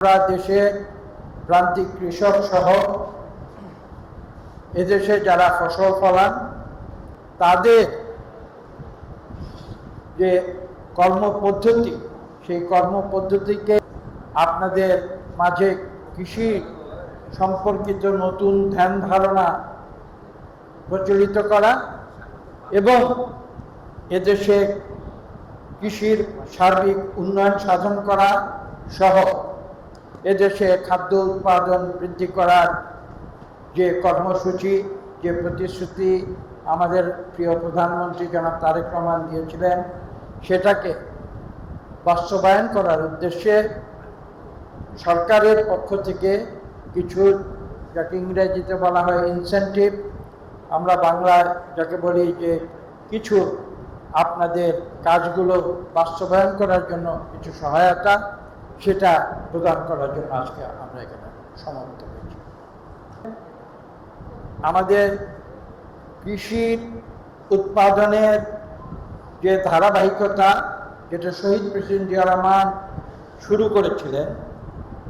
আমরা দেশের প্রান্তিক কৃষক সহ এদেশে যারা ফসল ফলান তাদের যে কর্মপদ্ধতি, সেই কর্মপদ্ধতিকে আপনাদের মাঝে কৃষি সম্পর্কিত নতুন ধ্যান ধারণা প্রচলিত করা এবং এদেশে কৃষির সার্বিক উন্নয়ন সাধন করা সহ এদেশে খাদ্য উৎপাদন বৃদ্ধি করার যে কর্মসূচি, যে প্রতিশ্রুতি আমাদের প্রিয় প্রধানমন্ত্রী জনাব তারেক রহমান দিয়েছিলেন, সেটাকে বাস্তবায়ন করার উদ্দেশ্যে সরকারের পক্ষ থেকে কিছু, যাকে ইংরেজিতে বলা হয় ইনসেন্টিভ, আমরা বাংলায় যাকে বলি যে কিছু আপনাদের কাজগুলো বাস্তবায়ন করার জন্য কিছু সহায়তা, সেটা প্রদান করার জন্য আজকে আমরা এখানে সমবেত হয়েছি। আমাদের কৃষির উৎপাদনের যে ধারাবাহিকতা, যেটা শহীদ প্রেসিডেন্ট জিয়া রহমান শুরু করেছিলেন,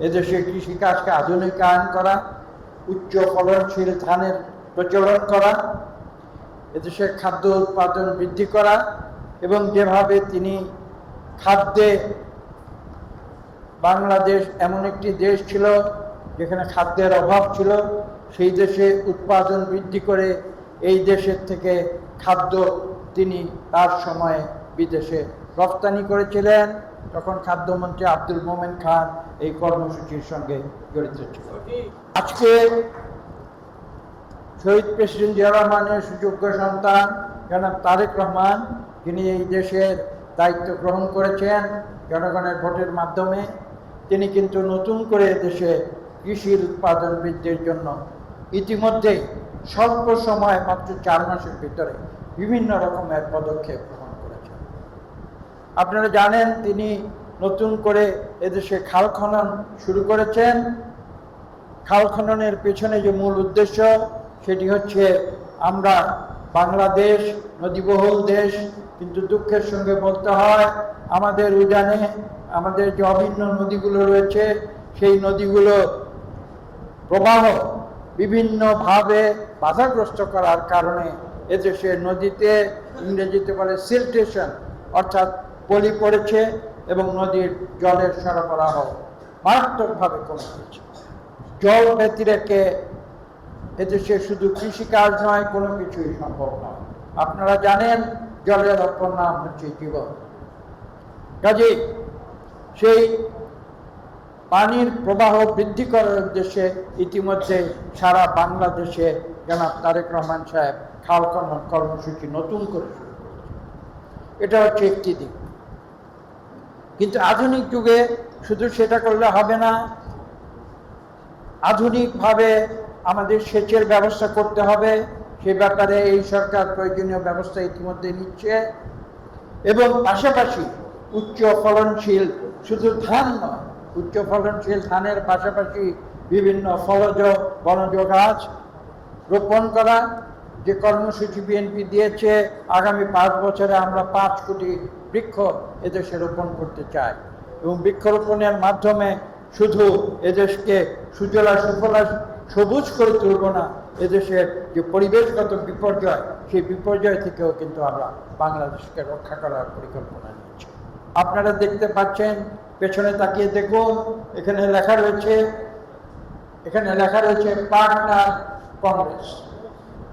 এদেশে কৃষিকাজকে আধুনিকায়ন করা, উচ্চ ফলনশীল ধানের প্রচলন করা, এদেশে খাদ্য উৎপাদন বৃদ্ধি করা এবং যেভাবে তিনি খাদ্যে, বাংলাদেশ এমন একটি দেশ ছিল যেখানে খাদ্যের অভাব ছিল, সেই দেশে উৎপাদন বৃদ্ধি করে এই দেশের থেকে খাদ্য তিনি তার সময়ে বিদেশে রপ্তানি করেছিলেন। তখন খাদ্যমন্ত্রী আব্দুল মোমেন খান এই কর্মসূচির সঙ্গে জড়িত ছিল। আজকে শহীদ প্রেসিডেন্ট জিয়া রহমানের সুযোগ্য সন্তান জনাব তারেক রহমান, যিনি এই দেশের দায়িত্ব গ্রহণ করেছেন জনগণের ভোটের মাধ্যমে, তিনি কিন্তু নতুন করে দেশে কৃষির উৎপাদন বৃদ্ধির জন্য ইতিমধ্যেই স্বল্প সময়, মাত্র 4 মাসের ভিতরে বিভিন্ন রকমের পদক্ষেপ গ্রহণ করেছেন। আপনারা জানেন তিনি নতুন করে এদেশে খাল খনন শুরু করেছেন। খাল খননের পেছনে যে মূল উদ্দেশ্য, সেটি হচ্ছে আমরা বাংলাদেশ নদীবহুল দেশ, কিন্তু দুঃখের সঙ্গে বলতে হয় আমাদের উজানে আমাদের যে অভিন্ন নদীগুলো রয়েছে, সেই নদীগুলো প্রবাহ বিভিন্নভাবে বাধাগ্রস্ত করার কারণে এদেশের নদীতে, ইংরেজিতে বলে সিলটেশন, অর্থাৎ পলি পড়েছে এবং নদীর জলের সরবরাহ মারাত্মকভাবে কমে গেছে। জল ব্যতিরেকে এদেশে শুধু কৃষিকাজ নয়, কোনো কিছুই সম্ভব নয়। আপনারা জানেন জলের অপর নাম হচ্ছে জীবন। কাজেই সেই পানির প্রবাহ বৃদ্ধি করার উদ্দেশ্যে ইতিমধ্যে সারা বাংলাদেশে জনাব তারেক রহমান সাহেব খাল খনন কর্মসূচি নতুন করে শুরু করেছে। এটা হচ্ছে একটি দিক। কিন্তু আধুনিক যুগে শুধু সেটা করলে হবে না, আধুনিকভাবে আমাদের সেচের ব্যবস্থা করতে হবে। সে ব্যাপারে এই সরকার প্রয়োজনীয় ব্যবস্থা ইতিমধ্যে নিচ্ছে এবং পাশাপাশি উচ্চ ফলনশীল, শুধু ধান নয়, উচ্চ ফলনশীল ধানের পাশাপাশি বিভিন্ন ফলজ বনজ গাছ রোপণ করা, যে কর্মসূচি বিএনপি দিয়েছে। আগামী 5 বছরে আমরা 5 কোটি বৃক্ষ এদেশে রোপণ করতে চাই এবং বৃক্ষরোপণের মাধ্যমে শুধু এদেশকে সুজলা সুফলা সবুজ করে তুলব না, এদেশের যে পরিবেশগত বিপর্যয়, সেই বিপর্যয় থেকেও কিন্তু আমরা বাংলাদেশকে রক্ষা করার পরিকল্পনা নিয়েছি। আপনারা দেখতে পাচ্ছেন, পেছনে তাকিয়ে দেখুন, এখানে লেখা রয়েছে পার্টনার কংগ্রেস।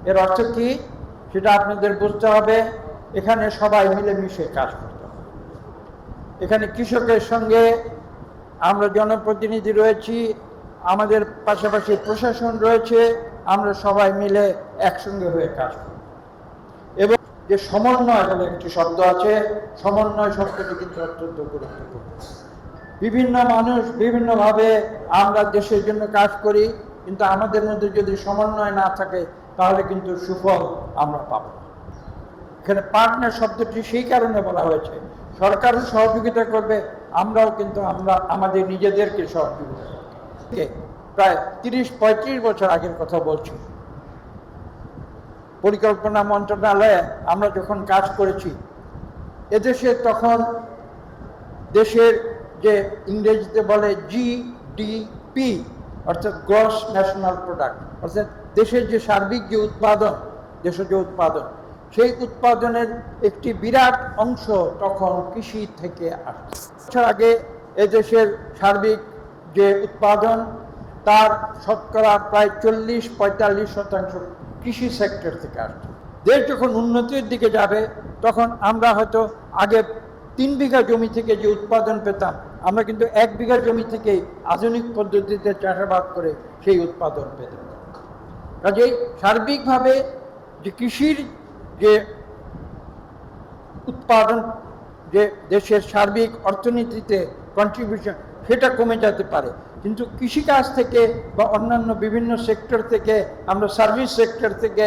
এর অর্থ কি সেটা আপনাদের বুঝতে হবে। এখানে সবাই মিলেমিশে কাজ করতে হবে। এখানে কৃষকের সঙ্গে আমরা জনপ্রতিনিধি রয়েছি, আমাদের পাশাপাশি প্রশাসন রয়েছে, আমরা সবাই মিলে একসঙ্গে হয়ে কাজ করি। এবং যে সমন্বয় বলে একটি শব্দ আছে, সমন্বয় শব্দটি কিন্তু অত্যন্ত গুরুত্বপূর্ণ। বিভিন্ন মানুষ বিভিন্নভাবে আমরা দেশের জন্য কাজ করি, কিন্তু আমাদের মধ্যে যদি সমন্বয় না থাকে তাহলে কিন্তু সুফল আমরা পাব না। এখানে পার্টনার শব্দটি সেই কারণে বলা হয়েছে, সরকারও সহযোগিতা করবে, আমরাও কিন্তু আমাদের নিজেদেরকে সহযোগিতা করব। প্রায় 30-35 বছর আগের কথা বলছি, পরিকল্পনা মন্ত্রণালয়ে আমরা যখন কাজ করেছি, এদেশে তখন দেশের যে ইংরেজিতে বলে জিডিপি অর্থাৎ গ্রস ন্যাশনাল প্রোডাক্ট, অর্থাৎ দেশের যে সার্বিক যে উৎপাদন, দেশের যে উৎপাদন, সেই উৎপাদনের একটি বিরাট অংশ তখন কৃষি থেকে আসছে। বছর আগে এদেশের সার্বিক যে উৎপাদন তার শতকরা প্রায় 40-45% কৃষি সেক্টর থেকে আসছে। দেশ যখন উন্নতির দিকে যাবে তখন আমরা হয়তো আগে 3 বিঘা জমি থেকে যে উৎপাদন পেতাম, আমরা কিন্তু 1 বিঘা জমি থেকেই আধুনিক পদ্ধতিতে চাষাবাদ করে সেই উৎপাদন পেতাম। কাজেই সার্বিকভাবে যে কৃষির যে উৎপাদন, যে দেশের সার্বিক অর্থনীতিতে কন্ট্রিবিউশন, সেটা কমে যেতে পারে, কিন্তু কৃষিকাজ থেকে বা অন্যান্য বিভিন্ন সেক্টর থেকে, আমরা সার্ভিস সেক্টর থেকে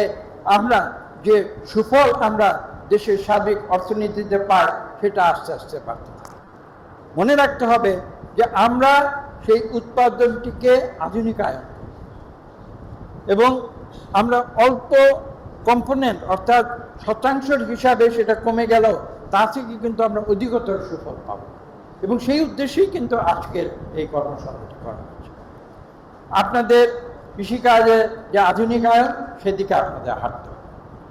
আমরা যে সুফল আমরা দেশের সার্বিক অর্থনীতিতে পাই, সেটা আস্তে আস্তে বাড়তে থাকে। মনে রাখতে হবে যে আমরা সেই উৎপাদনটিকে আধুনিকায়ন এবং আমরা অল্প কম্পোনেন্ট অর্থাৎ শতাংশের হিসাবে সেটা কমে গেল, তা থেকে কিন্তু আমরা অধিকতর সুফল পাব, এবং সেই উদ্দেশ্যেই কিন্তু আজকের এই কর্মশালাটি করা হচ্ছে। আপনাদের কৃষিকাজের যে আধুনিকায়ন, সেদিকে আপনাদের হাঁটতে হবে,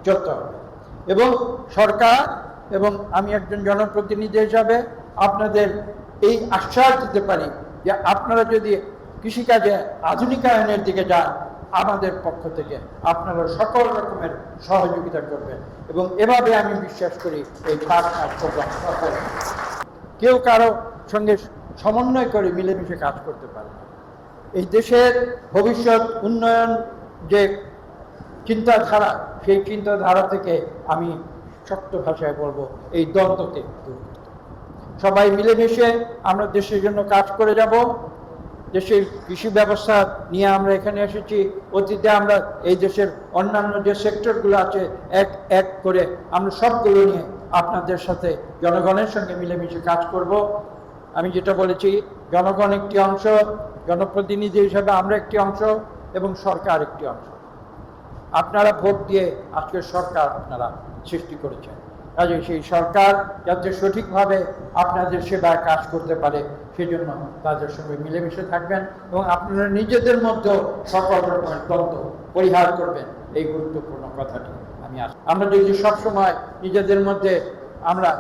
চলতে হবে, এবং সরকার এবং আমি একজন জনপ্রতিনিধি হিসাবে আপনাদের এই আশ্বাস দিতে পারি যে আপনারা যদি কৃষিকাজে আধুনিকায়নের দিকে যান, আমাদের পক্ষ থেকে আপনারা সকল রকমের সহযোগিতা করবেন, এবং এভাবে আমি বিশ্বাস করি এই পার্টনার প্রোগ্রাম সফল। কেউ কারো সঙ্গে সমন্বয় করে মিলেমিশে কাজ করতে পারে। এই দেশের ভবিষ্যৎ উন্নয়ন যে চিন্তাধারা, সেই চিন্তাধারা থেকে আমি শক্ত ভাষায় বলবো, এই দ্বন্দ্বকে দূর করতে। সবাই মিলেমিশে আমরা দেশের জন্য কাজ করে যাব। দেশের কৃষি ব্যবস্থা নিয়ে আমরা এখানে এসেছি, অতীতে আমরা এই দেশের অন্যান্য যে সেক্টরগুলো আছে এক এক করে আমরা সবগুলো নিয়ে আপনাদের সাথে জনগণের সঙ্গে মিলেমিশে কাজ করব। আমি যেটা বলেছি, জনগণ একটি অংশ, জনপ্রতিনিধি হিসাবে আমরা একটি অংশ, এবং সরকার একটি অংশ। আপনারা ভোট দিয়ে আজকের সরকার আপনারা সৃষ্টি করেছেন, কাজে সেই সরকার যাতে সঠিকভাবে আপনাদের সেবায় কাজ করতে পারে, সেজন্য তাদের সঙ্গে মিলেমিশে থাকবেন, এবং আপনারা নিজেদের মধ্যেও সকল রকমের দ্বন্দ্ব পরিহার করবেন, এই গুরুত্বপূর্ণ কথাটি আমি আমরা যদি সবসময় নিজেদের মধ্যে আমরা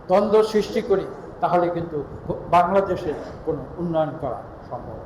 দ্বন্দ্ব সৃষ্টি করি, তাহলে কিন্তু বাংলাদেশের কোনো উন্নয়ন করা সম্ভব।